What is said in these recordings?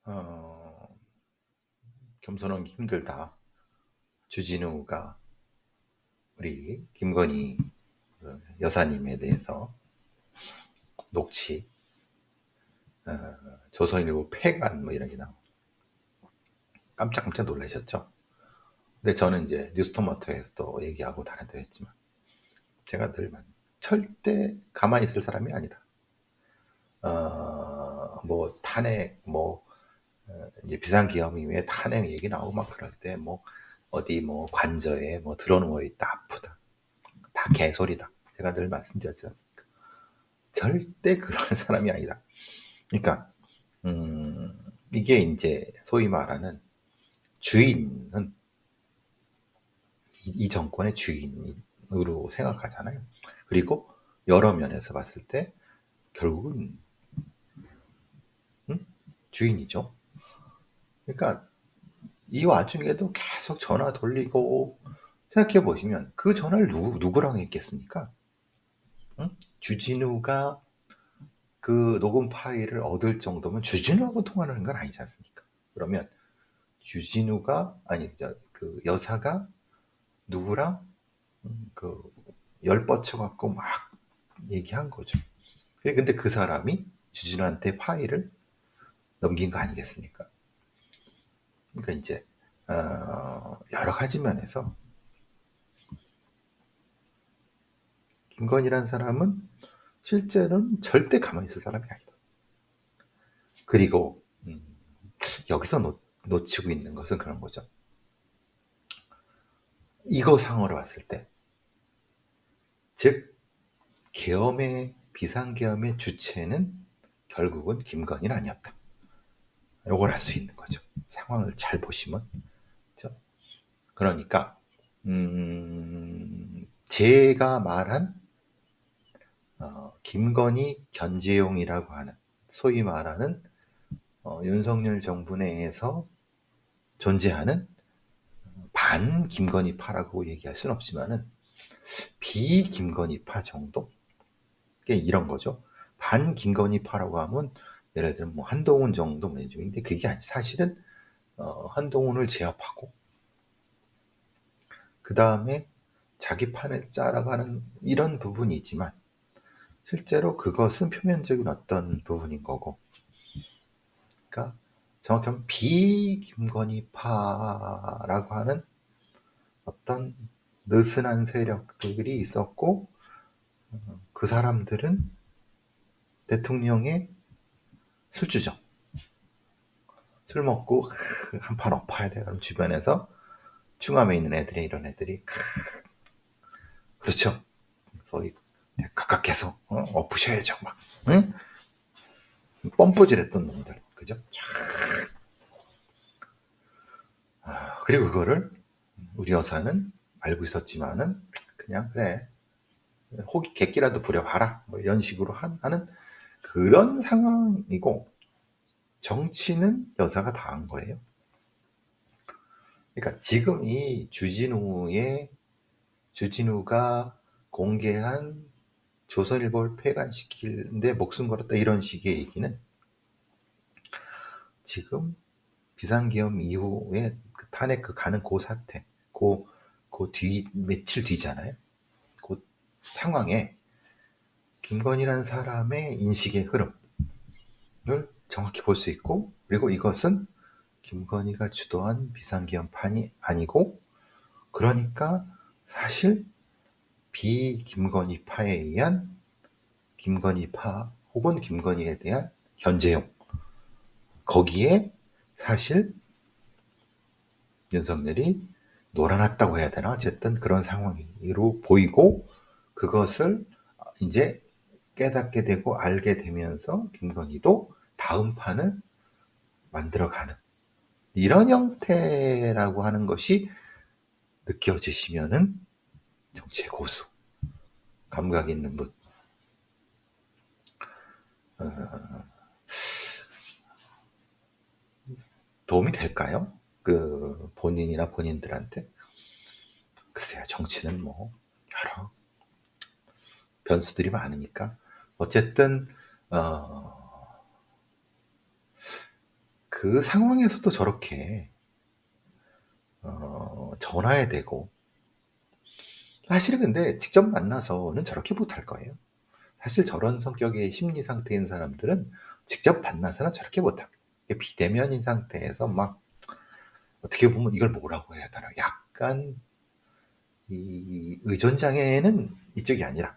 어, 겸손하기 힘들다. 주진우가 우리 김건희 여사님에 대해서 녹취, 어, 조선일보 폐간 뭐 이런 게 나오고 깜짝깜짝 놀라셨죠? 근데 저는 이제 뉴스토마토에서도 얘기하고 다른 데 했지만 제가 늘 절대 가만히 있을 사람이 아니다. 뭐 탄핵, 뭐 이제 비상계엄이에 탄핵 얘기 나오고 막 그럴 때 뭐 어디 뭐 관저에 뭐 들어누워 있다 아프다 다 개소리다. 제가 늘 말씀드렸지 않습니까? 절대 그런 사람이 아니다. 그러니까 이게 이제 소위 말하는 주인은 이 정권의 주인으로 생각하잖아요. 그리고 여러 면에서 봤을 때 결국은 주인이죠. 그러니까 이 와중에도 계속 전화 돌리고 생각해 보시면 그 전화를 누구랑 했겠습니까? 응? 주진우가 그 녹음 파일을 얻을 정도면 주진우하고 통화를 한 건 아니지 않습니까? 그러면 주진우가 아니 그 여사가 누구랑 그 열 뻗쳐 갖고 막 얘기한 거죠. 근데 그 사람이 주진우한테 파일을 넘긴 거 아니겠습니까? 그러니까 이제 여러 가지 면에서 김건희라는 사람은 실제로는 절대 가만히 있을 사람이 아니다. 그리고 여기서 놓치고 있는 것은 그런 거죠. 이거 상으로 봤을 때, 즉 계엄의 비상계엄의 주체는 결국은 김건희는 아니었다. 이걸 알 수 있는 거죠. 상황을 잘 보시면. 그렇죠? 그러니까 제가 말한 김건희 견제용이라고 하는 소위 말하는 윤석열 정부 내에서 존재하는 반 김건희파라고 얘기할 수는 없지만은 비 김건희파 정도? 이런 거죠. 반 김건희파라고 하면 예를 들면 뭐 한동훈 정도 매주인데 그게 아니 사실은 한동훈을 제압하고 그 다음에 자기 판을 짜라가는 이런 부분이 있지만 실제로 그것은 표면적인 어떤 부분인 거고, 그러니까 정확하면 비김건희파라고 하는 어떤 느슨한 세력들이 있었고 그 사람들은 대통령의 술주정, 술 먹고 한 판 엎어야 돼. 그럼 주변에서 충암에 있는 애들이 이런 애들이 그렇죠. 소위 각각해서 엎으셔야죠. 막 응? 뻔뿌질했던 놈들, 그죠? 그리고 그거를 우리 여사는 알고 있었지만은 그냥 그래 혹이 객기라도 부려봐라 뭐 이런 식으로 하는 그런 상황이고 정치는 여사가 다 한 거예요. 그러니까 지금 이 주진우가 공개한 조선일보를 폐간시키는데 목숨 걸었다 이런 식의 얘기는 지금 비상계엄 이후에 그 탄핵 가는 그 사태, 그 며칠 뒤잖아요. 그 상황에 김건희라는 사람의 인식의 흐름을 정확히 볼 수 있고, 그리고 이것은 김건희가 주도한 비상계엄판이 아니고, 그러니까 사실 비김건희파에 의한 김건희파 혹은 김건희에 대한 견제용, 거기에 사실 윤석열이 놀아났다고 해야 되나? 어쨌든 그런 상황으로 보이고 그것을 이제 깨닫게 되고 알게 되면서 김건희도 다음 판을 만들어가는 이런 형태라고 하는 것이 느껴지시면은 정치의 고수, 감각 있는 분 도움이 될까요? 그 본인이나 본인들한테 글쎄요, 정치는 뭐 여러 변수들이 많으니까 어쨌든 그 상황에서도 저렇게 전화에 대고, 사실은 근데 직접 만나서는 저렇게 못할 거예요. 사실 저런 성격의 심리 상태인 사람들은 직접 만나서는 저렇게 못합니다. 비대면인 상태에서 막 어떻게 보면 이걸 뭐라고 해야 되나, 약간 이 의존 장애는 이쪽이 아니라,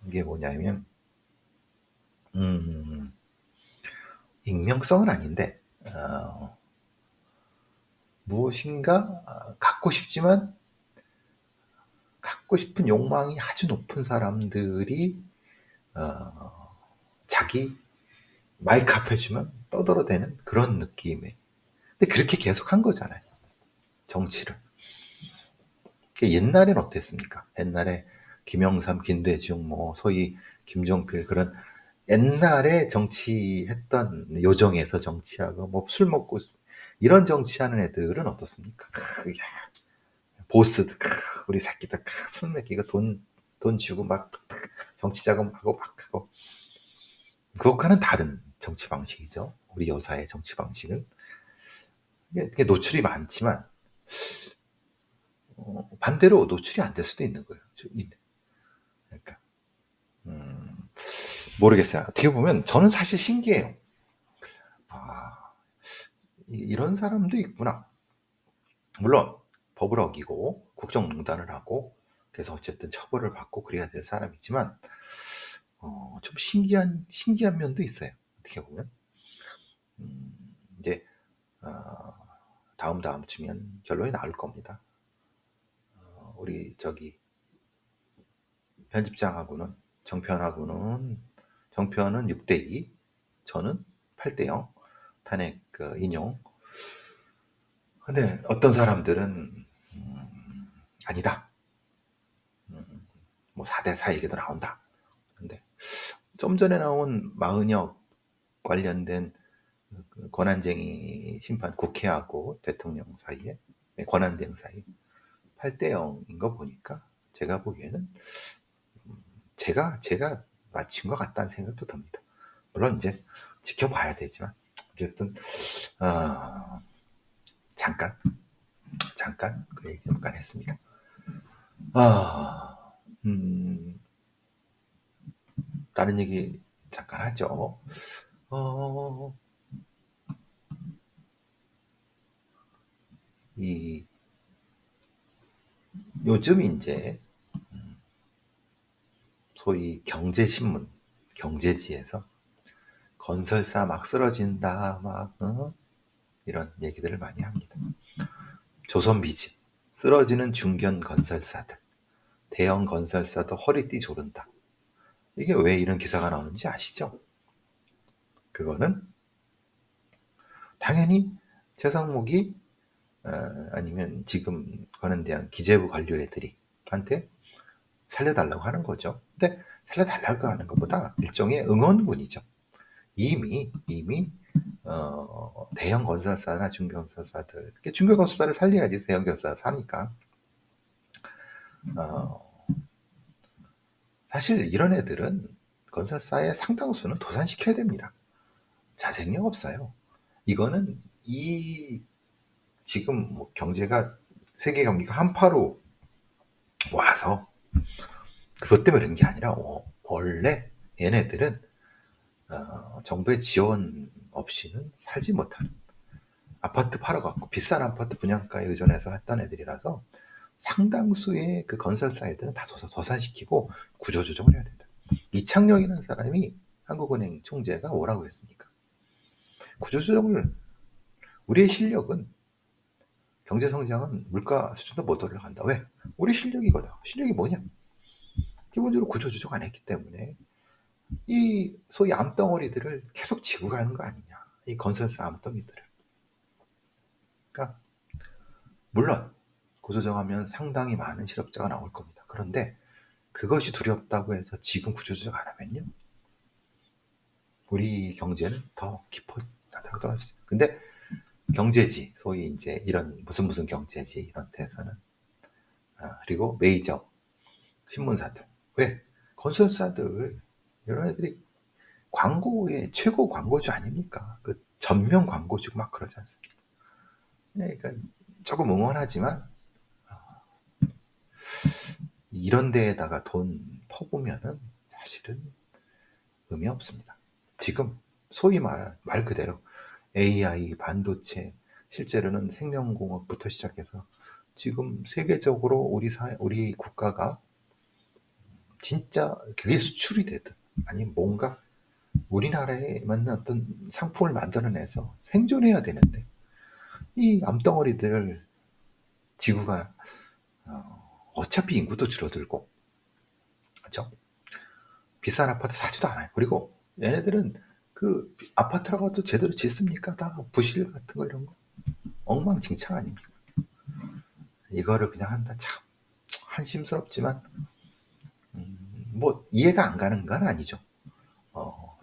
이게 뭐냐면 익명성은 아닌데 무엇인가 갖고 싶지만 갖고 싶은 욕망이 아주 높은 사람들이 자기 마이크 앞에 주면 떠들어대는 그런 느낌의. 근데 그렇게 계속 한 거잖아요, 정치를. 옛날엔 어땠습니까? 옛날에 김영삼, 김대중, 뭐 소위 김종필, 그런 옛날에 정치했던, 요정에서 정치하고 뭐 술 먹고 이런 정치하는 애들은 어떻습니까? 보스들, 우리 새끼들 술 먹이고 돈 주고 막 정치 자금하고 막 하고. 그것과는 다른 정치 방식이죠. 우리 여사의 정치 방식은. 이게 노출이 많지만 반대로 노출이 안 될 수도 있는 거예요. 그러니까 모르겠어요. 어떻게 보면 저는 사실 신기해요. 아, 이런 사람도 있구나. 물론 법을 어기고 국정농단을 하고 그래서 어쨌든 처벌을 받고 그래야 될 사람이지만 좀 신기한 면도 있어요. 어떻게 보면 이제 다음 주면 결론이 나올 겁니다. 우리 저기 편집장하고는 정편은 6대2, 저는 8대0 탄핵 인용. 근데 어떤 사람들은 아니다. 뭐 4대4 얘기도 나온다. 근데 좀 전에 나온 마은혁 관련된 권한쟁의 심판, 국회하고 대통령 사이에, 권한대행 사이 8대0인 거 보니까 제가 보기에는 제가 맞춘 것 같다는 생각도 듭니다. 물론 이제 지켜봐야 되지만 어쨌든 잠깐 그 얘기 잠깐 했습니다. 다른 얘기 잠깐 하죠. 요즘 이제 소위 경제신문, 경제지에서 건설사 막 쓰러진다, 막 이런 얘기들을 많이 합니다. 조선비즈, 쓰러지는 중견 건설사들, 대형 건설사도 허리띠 조른다. 이게 왜 이런 기사가 나오는지 아시죠? 그거는 당연히 최상목이 아니면 지금 권한대행 기재부 관료 애들이 한테 살려달라고 하는 거죠. 근데 살려달라고 하는 것보다 일종의 응원군이죠. 이미 대형 건설사나 중견건설사들, 중견건설사를 살려야지 대형 건설사 사니까. 사실 이런 애들은 건설사의 상당수는 도산시켜야 됩니다. 자생력 없어요. 이거는 지금 뭐 경제가, 세계 경기가 한파로 와서 그것 때문에 그런 게 아니라 원래 얘네들은 정부의 지원 없이는 살지 못하는, 아파트 팔아갖고 비싼 아파트 분양가에 의존해서 했던 애들이라서 상당수의 그 건설사 애들은 다 도산시키고 구조조정을 해야 된다. 이창용이라는 사람이 한국은행 총재가 뭐라고 했습니까? 구조조정을, 우리의 실력은, 경제성장은 물가 수준도 못 올라간다. 왜? 우리 실력이거든. 실력이 뭐냐? 기본적으로 구조조정 안 했기 때문에 이 소위 암덩어리들을 계속 지고 가는 거 아니냐. 이 건설사 암덩이들을. 그러니까 물론 구조조정하면 상당히 많은 실업자가 나올 겁니다. 그런데 그것이 두렵다고 해서 지금 구조조정 안 하면요, 우리 경제는 더 깊어나다고 떨어지죠. 근데 경제지, 소위 이제 이런 무슨 경제지 이런 데서는 그리고 메이저 신문사들, 왜 건설사들 이런 애들이 광고의 최고 광고주 아닙니까? 그 전면 광고주고 막 그러지 않습니까? 네, 그러니까 조금 응원하지만 이런 데에다가 돈 퍼부면은 사실은 의미 없습니다. 지금 소위 말 그대로 AI, 반도체, 실제로는 생명공학부터 시작해서 지금 세계적으로 우리 국가가 진짜 그게 수출이 되든 아니 뭔가 우리나라에 맞는 어떤 상품을 만들어내서 생존해야 되는데 이 암덩어리들 지구가 어차피 인구도 줄어들고 그렇죠? 비싼 아파트 사지도 않아요. 그리고 얘네들은 그 아파트라고 도 제대로 짓습니까? 다 부실 같은 거 이런 거 엉망진창 아닙니까? 이거를 그냥 한다 참 한심스럽지만 뭐 이해가 안 가는 건 아니죠.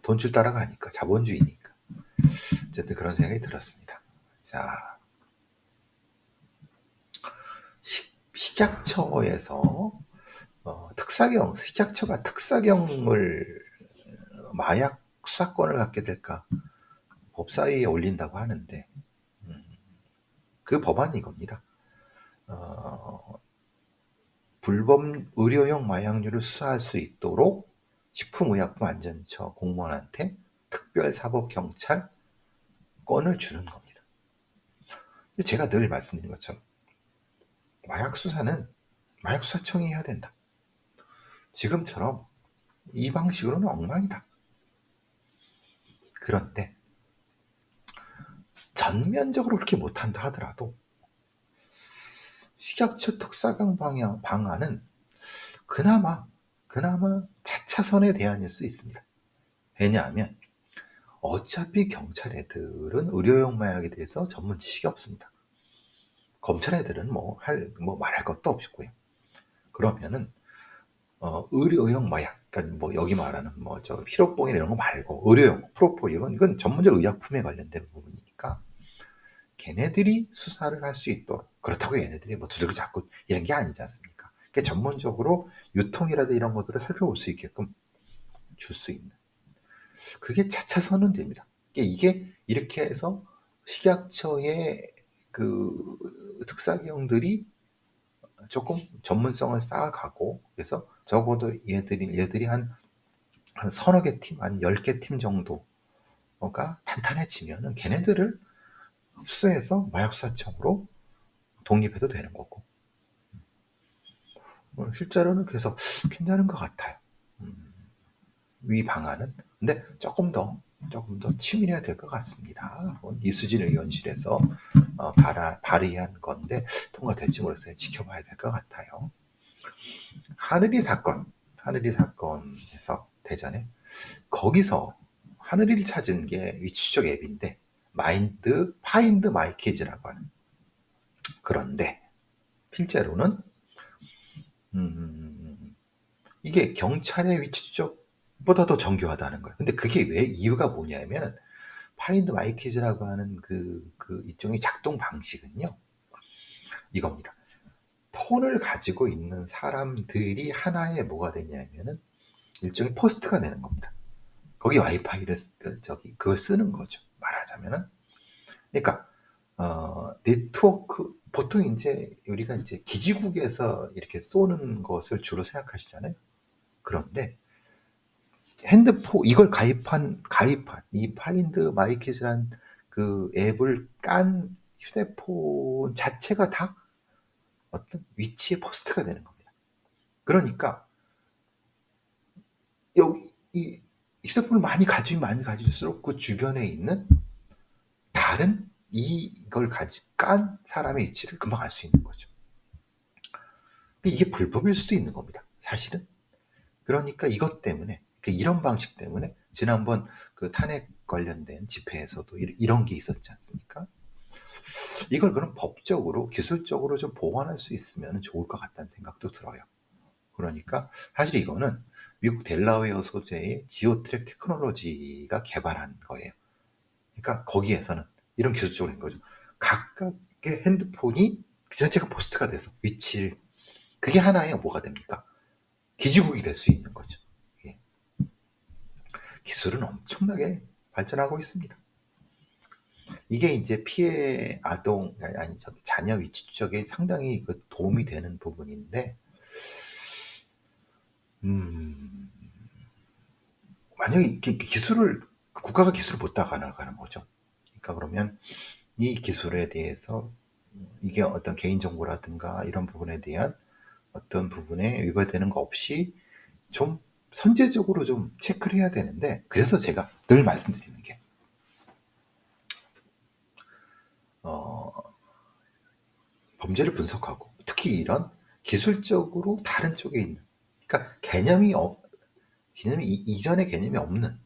돈줄 따라가니까 자본주의니까 어쨌든 그런 생각이 들었습니다. 자, 식약처에서 식약처가 특사경을 마약 수사권을 갖게 될까 법사위에 올린다고 하는데 그 법안이 이겁니다. 불법 의료용 마약류를 수사할 수 있도록 식품의약품안전처 공무원한테 특별사법경찰권을 주는 겁니다. 제가 늘 말씀드린 것처럼 마약 수사는 마약수사청이 해야 된다. 지금처럼 이 방식으로는 엉망이다. 그런데 전면적으로 그렇게 못한다 하더라도 식약처 특사경 방안은 그나마 차차선의 대안일 수 있습니다. 왜냐하면 어차피 경찰 애들은 의료용 마약에 대해서 전문 지식이 없습니다. 검찰 애들은 말할 것도 없고요. 그러면은 의료용 마약, 그러니까 뭐 여기 말하는 피로뽕이나 이런 거 말고 의료용 프로포 이건 전문적 의약품에 관련된 부분이니까 걔네들이 수사를 할 수 있도록 그렇다고 얘네들이 뭐 두들겨 잡고 이런 게 아니지 않습니까? 그러니까 전문적으로 유통이라든 이런 것들을 살펴볼 수 있게끔 줄 수 있는 그게 차차선은 됩니다. 이게 이렇게 해서 식약처의 그 특사경들이 조금 전문성을 쌓아가고 그래서 적어도 얘들이 한 서너 개 팀, 한 10개 팀 정도가 탄탄해지면은 걔네들을 흡수해서 마약수사청으로 독립해도 되는 거고 실제로는 그래서 괜찮은 것 같아요. 위 방안은 근데 조금 더 치밀해야 될 것 같습니다. 이수진 의원실에서 발의한 건데 통과될지 모르겠어요. 지켜봐야 될 것 같아요. 하늘이 사건에서 대전에 거기서 하늘이를 찾은 게 위치적 앱인데 파인드 마이키즈라고 하는 그런데 실제로는 이게 경찰의 위치 추적보다 더 정교하다는 거예요. 근데 그게 왜 이유가 뭐냐면 파인드 마이키즈라고 하는 그 일종의 작동 방식은요 이겁니다. 폰을 가지고 있는 사람들이 하나의 뭐가 되냐면은 일종의 포스트가 되는 겁니다. 거기 와이파이를 그걸 쓰는 거죠. 말하자면은 그러니까 네트워크 보통 이제 우리가 이제 기지국에서 이렇게 쏘는 것을 주로 생각하시잖아요. 그런데 핸드폰 이걸 가입한 이 파인드 마이킷이란 그 앱을 깐 휴대폰 자체가 다 어떤 위치의 포스트가 되는 겁니다. 그러니까 여기 이 휴대폰을 많이 가질수록 그 주변에 있는 다른 이걸 깐 사람의 위치를 금방 알 수 있는 거죠. 이게 불법일 수도 있는 겁니다. 사실은. 그러니까 이것 때문에 이런 방식 때문에 지난번 그 탄핵 관련된 집회에서도 이런 게 있었지 않습니까? 이걸 그럼 법적으로 기술적으로 좀 보완할 수 있으면 좋을 것 같다는 생각도 들어요. 그러니까 사실 이거는 미국 델라웨어 소재의 지오트랙 테크놀로지가 개발한 거예요. 그러니까 거기에서는 이런 기술적으로 된 거죠. 각각의 핸드폰이 그 자체가 포스트가 돼서 위치를 그게 하나의 뭐가 됩니까? 기지국이 될 수 있는 거죠. 예. 기술은 엄청나게 발전하고 있습니다. 이게 이제 피해 아동, 아니, 자녀 위치 추적에 상당히 그 도움이 되는 부분인데, 만약에 기술을, 국가가 기술을 못 따라가는 거죠. 그러니까 그러면 이 기술에 대해서 이게 어떤 개인정보라든가 이런 부분에 대한 어떤 부분에 위반되는 거 없이 좀 선제적으로 좀 체크를 해야 되는데, 그래서 제가 늘 말씀드리는 게, 범죄를 분석하고 특히 이런 기술적으로 다른 쪽에 있는, 그러니까 개념이 이전의 개념이 없는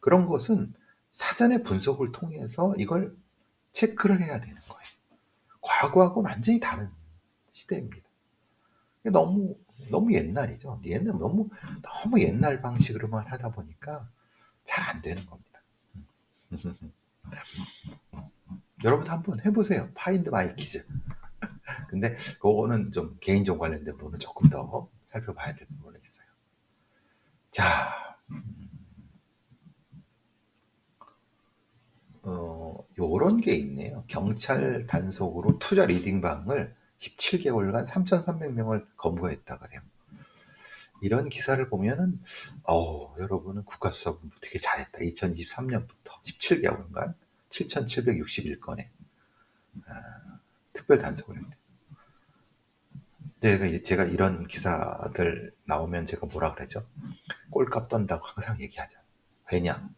그런 것은 사전의 분석을 통해서 이걸 체크를 해야 되는 거예요. 과거하고는 완전히 다른 시대입니다. 너무 너무 옛날이죠. 너무 옛날 방식으로만 하다 보니까 잘 안 되는 겁니다. 여러분도 한번 해보세요. 파인드 마이 키즈. 근데 그거는 좀 개인정 관련된 부분은 조금 더 살펴봐야 될 부분이 있어요. 자, 요런 게 있네요. 경찰 단속으로 투자 리딩방을 17개월간 3,300명을 검거했다 그래요. 이런 기사를 보면은, 여러분은 국가수사본부 되게 잘했다. 2023년부터 17개월간 7,761건의 특별 단속을 했대요. 제가 이런 기사들 나오면 제가 뭐라 그러죠? 꼴값 떤다고 항상 얘기하죠. 왜냐?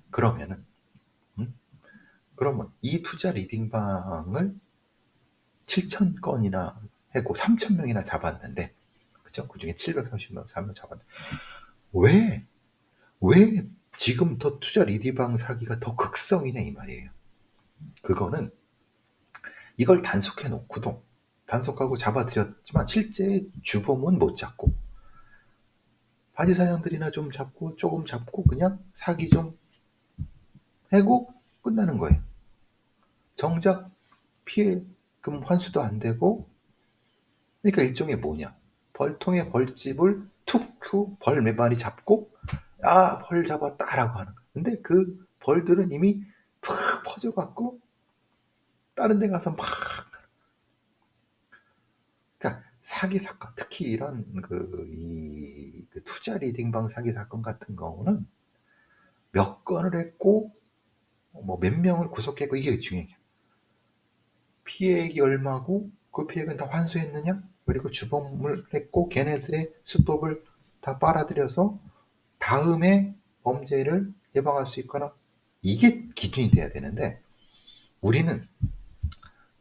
그러면 이 투자 리딩방을 7,000건이나 하고 3,000명이나 잡았는데, 그죠? 그 중에 730명 잡았는데, 왜 지금 더 투자 리딩방 사기가 더 극성이냐 이 말이에요. 그거는 이걸 단속하고 잡아들였지만 실제 주범은 못 잡고, 바지 사장들이나 좀 잡고 조금 잡고 그냥 사기 좀 하고 끝나는 거예요. 정작 피해금 환수도 안 되고, 그러니까 일종의 뭐냐, 벌통에 벌집을 툭 벌 몇 마리 잡고 벌 잡았다라고 하는 거예요. 근데 그 벌들은 이미 푹 퍼져갖고 다른 데 가서 막, 그러니까 사기 사건, 특히 이런 그 투자 리딩방 사기 사건 같은 경우는 몇 건을 했고 뭐 몇 명을 구속했고 이게 중요해요. 피해액이 얼마고 그 피해액은 다 환수했느냐, 그리고 주범을 했고 걔네들의 수법을 다 빨아들여서 다음에 범죄를 예방할 수 있거나, 이게 기준이 돼야 되는데 우리는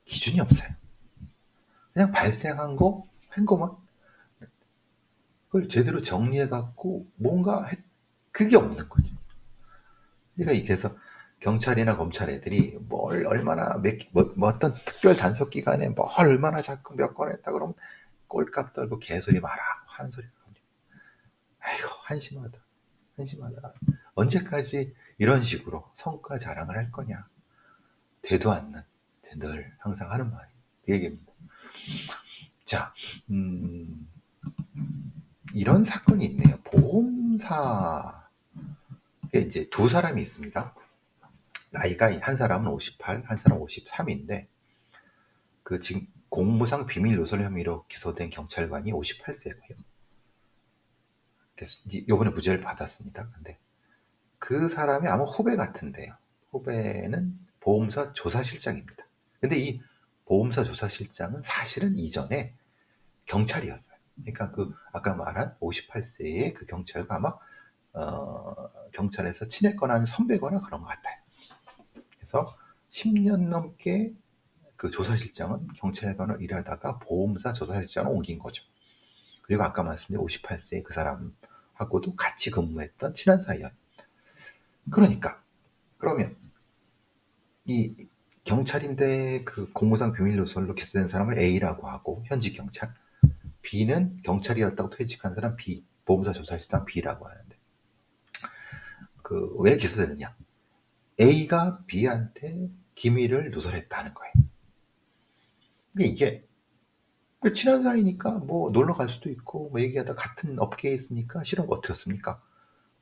기준이 없어요. 그냥 발생한 거, 한 거만 그걸 제대로 정리해갖고 뭔가 그게 없는 거죠. 그러니까 그래서 경찰이나 검찰 애들이 뭘 얼마나 어떤 특별 단속 기간에 뭘 얼마나 자꾸 몇 건 했다 그러면 꼴값 떨고 개소리 마라 하는 소리가 나옵니다. 아이고 한심하다. 언제까지 이런 식으로 성과 자랑을 할 거냐. 되도 않는, 늘 항상 하는 말이 그 얘기입니다. 자, 이런 사건이 있네요. 보험사에 이제 두 사람이 있습니다. 나이가 한 사람은 58, 한 사람은 53인데 그 지금 공무상 비밀 누설 혐의로 기소된 경찰관이 58세고요. 그래서 이제 요번에 무죄를 받았습니다. 근데 그 사람이 아마 후배 같은데요. 후배는 보험사 조사실장입니다. 근데 이 보험사 조사실장은 사실은 이전에 경찰이었어요. 그러니까 그 아까 말한 58세의 그 경찰과 아마 경찰에서 친했거나 아니면 선배거나 그런 것 같아요. 그래서 10년 넘게 그 조사실장은 경찰관을 일하다가 보험사 조사실장으로 옮긴 거죠. 그리고 아까 말씀드린 58세 그 사람하고도 같이 근무했던 친한 사이였. 그러면 이 경찰인데 그 공무상 비밀 누설로 기소된 사람을 A라고 하고 현직 경찰, B는 경찰이었다고 퇴직한 사람 B, 보험사 조사실장 B라고 하는데 그 왜 기소되느냐? A가 B한테 기밀을 누설했다는 거예요. 근데 이게 친한 사이니까 뭐 놀러 갈 수도 있고 뭐 얘기하다 같은 업계에 있으니까 실은 어떻겠습니까?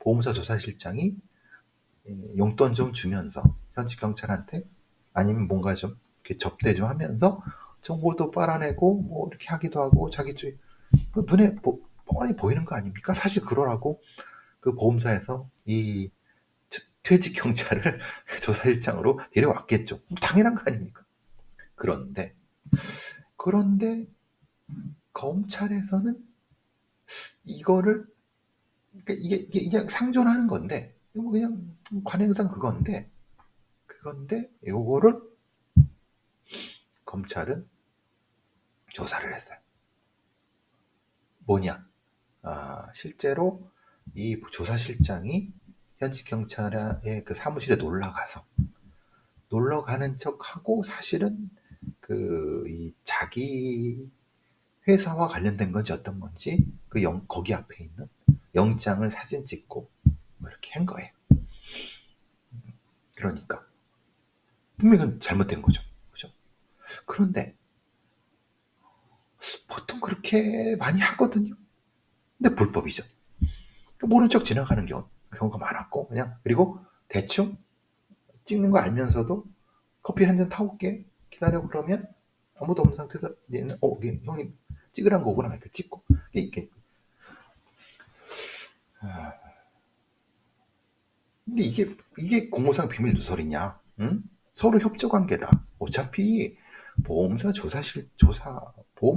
보험사 조사실장이 용돈 좀 주면서 현직 경찰한테 아니면 뭔가 좀 이렇게 접대 좀 하면서 정보도 빨아내고 뭐 이렇게 하기도 하고 자기 쪽 눈에 뻔히 보이는 거 아닙니까? 사실 그러라고 그 보험사에서 이 퇴직 경찰을 조사실장으로 데려왔겠죠. 당연한 거 아닙니까? 그런데 검찰에서는 이거를 그러니까 이게 그냥 상존하는 건데 뭐 그냥 관행상 그건데 요거를 검찰은 조사를 했어요. 뭐냐? 실제로 이 조사실장이 현직 경찰의 그 사무실에 놀러 가는 척하고 사실은 이 자기 회사와 관련된 건지 어떤 건지 거기 앞에 있는 영장을 사진 찍고 뭐 이렇게 한 거예요. 그러니까 분명히 그건 잘못된 거죠. 그죠? 그런데 보통 그렇게 많이 하거든요. 근데 불법이죠. 모른 척 지나가는 경우가 많았고 그냥 그리고 대충 찍는 거 알면서도 커피 한 잔 타올게 기다려 그러면 아무도 없는 상태에서 얘는 이게 형님 찍으란 거구나 이렇게 찍고 이게 근데 이게 공무상 비밀 누설이냐? 응? 서로 협조 관계다. 어차피 보험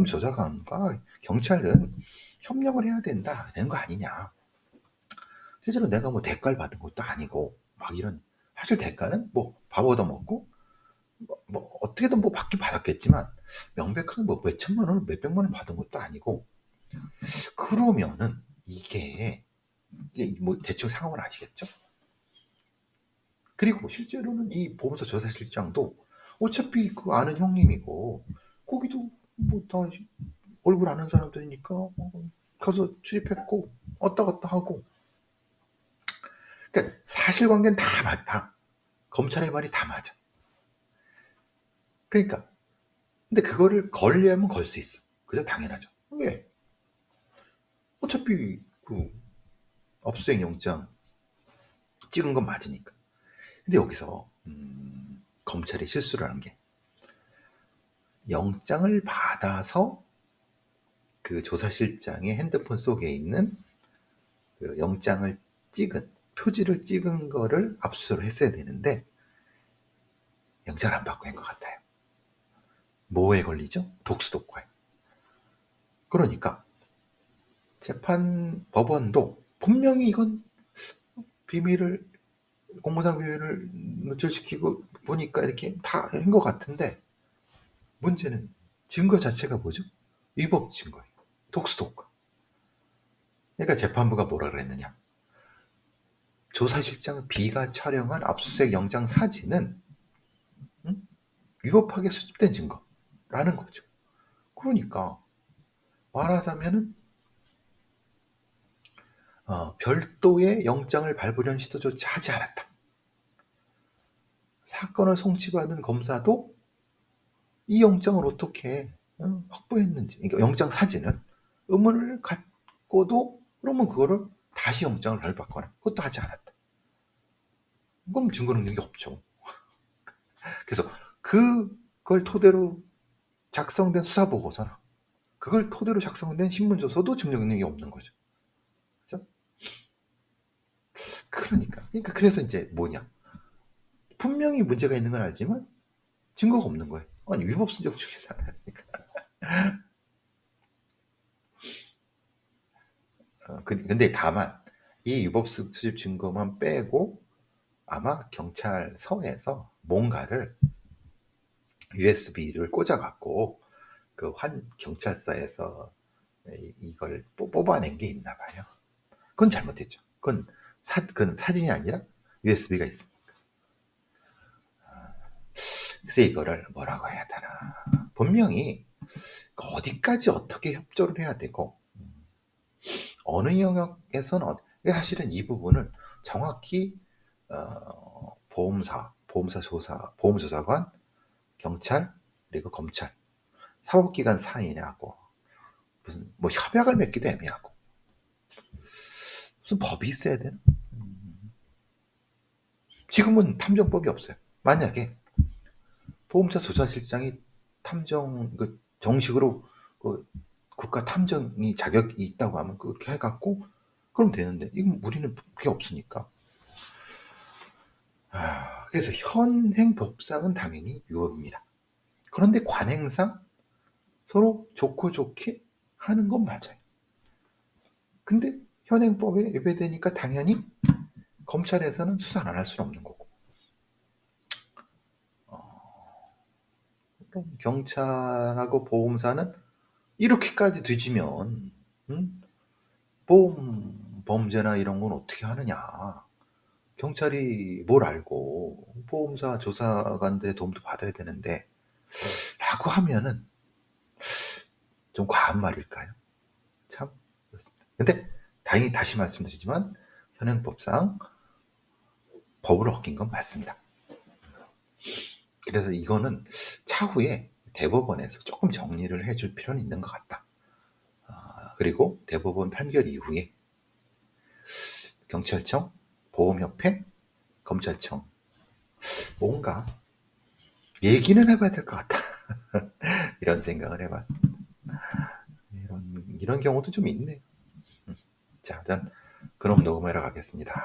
조사관과 경찰은 협력을 해야 된다. 되는 거 아니냐? 실제로 내가 뭐 대가를 받은 것도 아니고 막 이런 사실 대가는 뭐 밥 얻어먹고 뭐 어떻게든 뭐 받긴 받았겠지만 명백하게 뭐 몇천만 원, 몇백만 원 받은 것도 아니고 그러면은 이게 뭐 대충 상황을 아시겠죠? 그리고 실제로는 이 보험사 조사실장도 어차피 그 아는 형님이고 거기도 뭐 다 얼굴 아는 사람들이니까 가서 출입했고 왔다 갔다 하고 그러니까 사실관계는 다 맞다. 검찰의 말이 다 맞아. 그러니까 근데 그거를 걸려면 걸 수 있어. 그죠? 당연하죠. 왜? 어차피 그 압수수색 영장 찍은 건 맞으니까. 근데 여기서 검찰이 실수를 하는 게 영장을 받아서 그 조사실장의 핸드폰 속에 있는 그 영장을 찍은 표지를 찍은 거를 압수를 했어야 되는데 영장을 안 받고 한 것 같아요. 뭐에 걸리죠? 독수독과에. 그러니까 법원도 분명히 이건 비밀을 공무상 비밀을 노출시키고 보니까 이렇게 다 한 것 같은데 문제는 증거 자체가 뭐죠? 위법 증거예요. 독수독과. 그러니까 재판부가 뭐라 그랬느냐? 조사실장 B가 촬영한 압수수색 영장 사진은 위법하게 수집된 증거라는 거죠. 그러니까 말하자면은 별도의 영장을 발부련 시도조차 하지 않았다. 사건을 송치받은 검사도 이 영장을 어떻게 확보했는지, 그러니까 영장 사진을 의문을 갖고도 그러면 그거를 다시 영장을 발부받거나 그것도 하지 않았다. 그럼 증거 능력이 없죠. 그래서 그걸 토대로 작성된 수사보고서나 그걸 토대로 작성된 신문조서도 증거 능력이 없는 거죠. 그죠? 그러니까 그래서 이제 뭐냐? 분명히 문제가 있는 건 알지만 증거가 없는 거예요. 아니 위법성적 추기를 안 했으니까. 근데 다만 이 위법 수집 증거만 빼고 아마 경찰서에서 뭔가를 USB를 꽂아갖고 그 경찰서에서 이걸 뽑아낸 게 있나 봐요. 그건 잘못했죠. 그건 사진이 아니라 USB가 있으니까. 그래서 이거를 뭐라고 해야 되나. 분명히 어디까지 어떻게 협조를 해야 되고 어느 영역에서는 사실은 이 부분을 정확히 보험조사관, 경찰 그리고 검찰 사법기관 사이냐고 무슨 뭐 협약을 맺기도 애매하고 무슨 법이 있어야 되나? 지금은 탐정법이 없어요. 만약에 보험사 조사실장이 탐정 정식으로 국가 탐정이 자격이 있다고 하면 그렇게 해갖고 그럼 되는데 이건 우리는 그게 없으니까. 그래서 현행 법상은 당연히 위법입니다. 그런데 관행상 서로 좋고 좋게 하는 건 맞아요. 근데 현행법에 위배되니까 당연히 검찰에서는 수사를 안 할 수는 없는 거고. 그럼 경찰하고 보험사는 이렇게까지 뒤지면 보험 범죄나 이런 건 어떻게 하느냐. 경찰이 뭘 알고 보험사 조사관들의 도움도 받아야 되는데 라고 하면은 좀 과한 말일까요? 참 그렇습니다. 근데 다행히 다시 말씀드리지만 현행법상 법을 어긴 건 맞습니다. 그래서 이거는 차후에 대법원에서 조금 정리를 해줄 필요는 있는 것 같다. 그리고 대법원 판결 이후에 경찰청, 보험협회, 검찰청 뭔가 얘기는 해봐야 될 것 같다. 이런 생각을 해봤습니다. 이런 경우도 좀 있네요. 자, 일단 그럼 녹음하러 가겠습니다.